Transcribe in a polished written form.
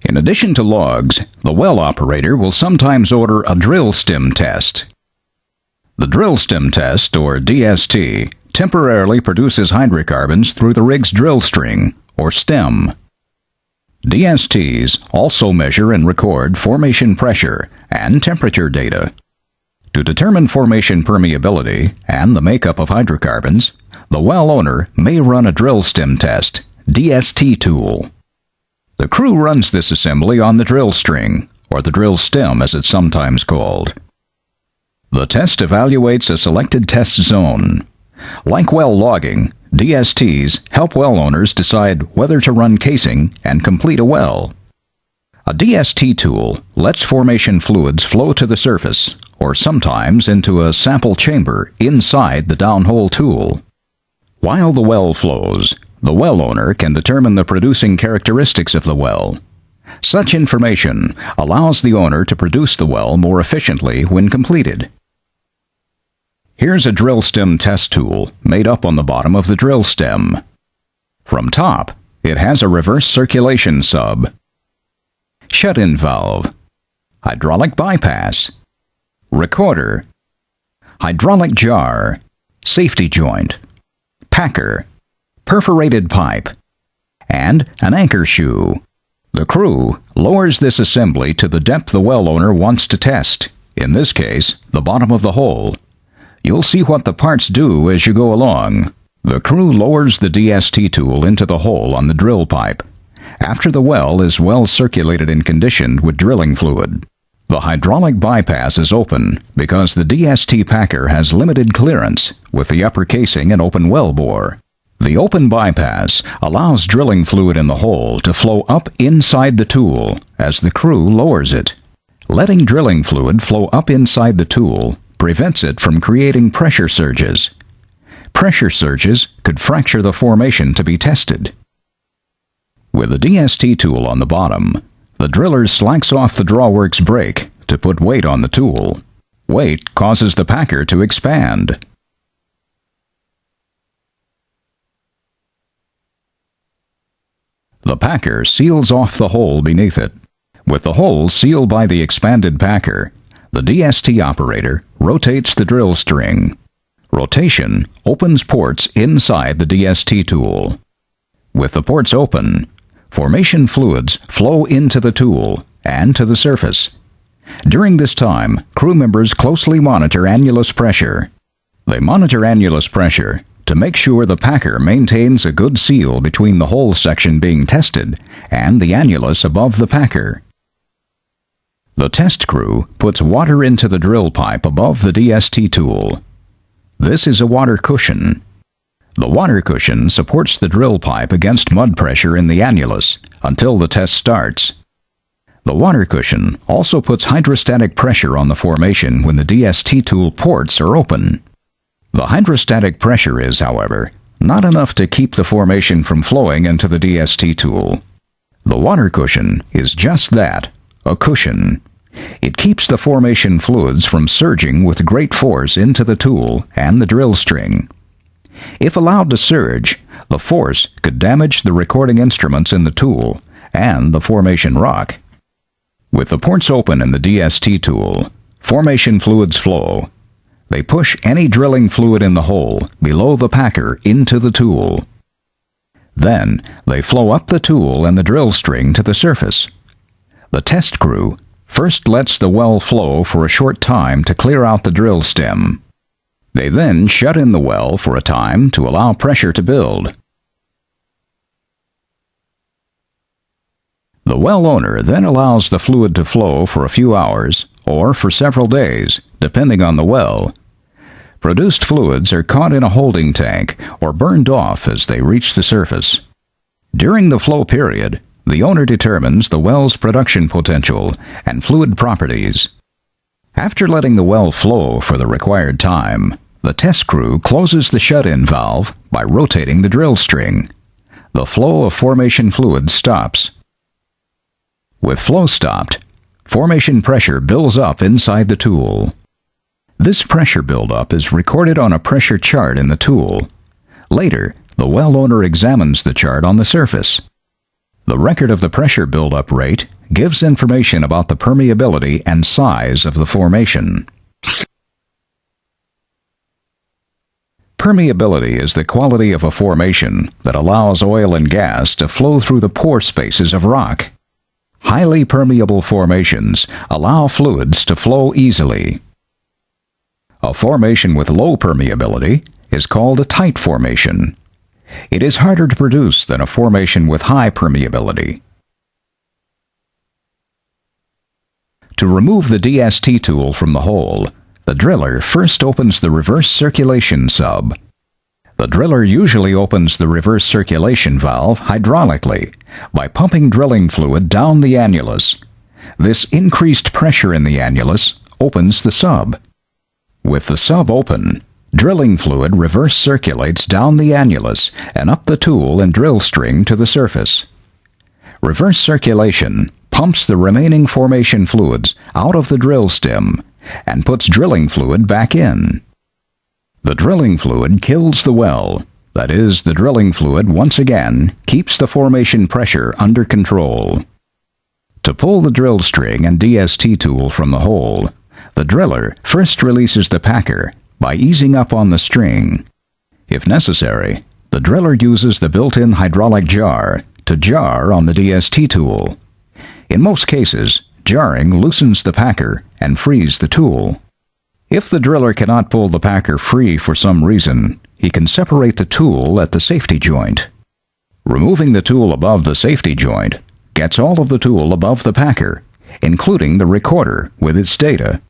In addition to logs, the well operator will sometimes order a drill stem test. The drill stem test, or DST, temporarily produces hydrocarbons through the rig's drill string, or stem. DSTs also measure and record formation pressure and temperature data. To determine formation permeability and the makeup of hydrocarbons, the well owner may run a drill stem test, DST tool. The crew runs this assembly on the drill string, or the drill stem as it's sometimes called. The test evaluates a selected test zone. Like well logging, DSTs help well owners decide whether to run casing and complete a well. A DST tool lets formation fluids flow to the surface, or sometimes into a sample chamber inside the downhole tool. While the well flows, the well owner can determine the producing characteristics of the well. Such information allows the owner to produce the well more efficiently when completed. Here's a drill stem test tool made up on the bottom of the drill stem. From top, it has a reverse circulation sub, shut-in valve, hydraulic bypass, recorder, hydraulic jar, safety joint, packer, perforated pipe, and an anchor shoe. The crew lowers this assembly to the depth the well owner wants to test, in this case, the bottom of the hole. You'll see what the parts do as you go along. The crew lowers the DST tool into the hole on the drill pipe, after the well is well circulated and conditioned with drilling fluid. The hydraulic bypass is open because the DST packer has limited clearance with the upper casing and open well bore. The open bypass allows drilling fluid in the hole to flow up inside the tool as the crew lowers it. Letting drilling fluid flow up inside the tool prevents it from creating pressure surges. Pressure surges could fracture the formation to be tested. With the DST tool on the bottom, the driller slacks off the drawworks brake to put weight on the tool. Weight causes the packer to expand. The packer seals off the hole beneath it. With the hole sealed by the expanded packer, the DST operator rotates the drill string. Rotation opens ports inside the DST tool. With the ports open, formation fluids flow into the tool and to the surface. During this time, crew members closely monitor annulus pressure. They monitor annulus pressure to make sure the packer maintains a good seal between the hole section being tested and the annulus above the packer. The test crew puts water into the drill pipe above the DST tool. This is a water cushion. The water cushion supports the drill pipe against mud pressure in the annulus until the test starts. The water cushion also puts hydrostatic pressure on the formation when the DST tool ports are open. The hydrostatic pressure is, however, not enough to keep the formation from flowing into the DST tool. The water cushion is just that, a cushion. It keeps the formation fluids from surging with great force into the tool and the drill string. If allowed to surge, the force could damage the recording instruments in the tool and the formation rock. With the ports open in the DST tool, formation fluids flow. They push any drilling fluid in the hole below the packer into the tool. Then they flow up the tool and the drill string to the surface. The test crew first lets the well flow for a short time to clear out the drill stem. They then shut in the well for a time to allow pressure to build. The well owner then allows the fluid to flow for a few hours or for several days, depending on the well. Produced fluids are caught in a holding tank or burned off as they reach the surface. During the flow period, the owner determines the well's production potential and fluid properties. After letting the well flow for the required time, the test crew closes the shut-in valve by rotating the drill string. The flow of formation fluid stops. With flow stopped, formation pressure builds up inside the tool. This pressure buildup is recorded on a pressure chart in the tool. Later, the well owner examines the chart on the surface. The record of the pressure buildup rate gives information about the permeability and size of the formation. Permeability is the quality of a formation that allows oil and gas to flow through the pore spaces of rock. Highly permeable formations allow fluids to flow easily. A formation with low permeability is called a tight formation. It is harder to produce than a formation with high permeability. To remove the DST tool from the hole, the driller first opens the reverse circulation sub. The driller usually opens the reverse circulation valve hydraulically by pumping drilling fluid down the annulus. This increased pressure in the annulus opens the sub. With the sub open, drilling fluid reverse circulates down the annulus and up the tool and drill string to the surface. Reverse circulation pumps the remaining formation fluids out of the drill stem and puts drilling fluid back in. The drilling fluid kills the well. That is, the drilling fluid once again keeps the formation pressure under control. To pull the drill string and DST tool from the hole, the driller first releases the packer by easing up on the string. If necessary, the driller uses the built-in hydraulic jar to jar on the DST tool. In most cases, jarring loosens the packer and frees the tool. If the driller cannot pull the packer free for some reason, he can separate the tool at the safety joint. Removing the tool above the safety joint gets all of the tool above the packer, including the recorder with its data.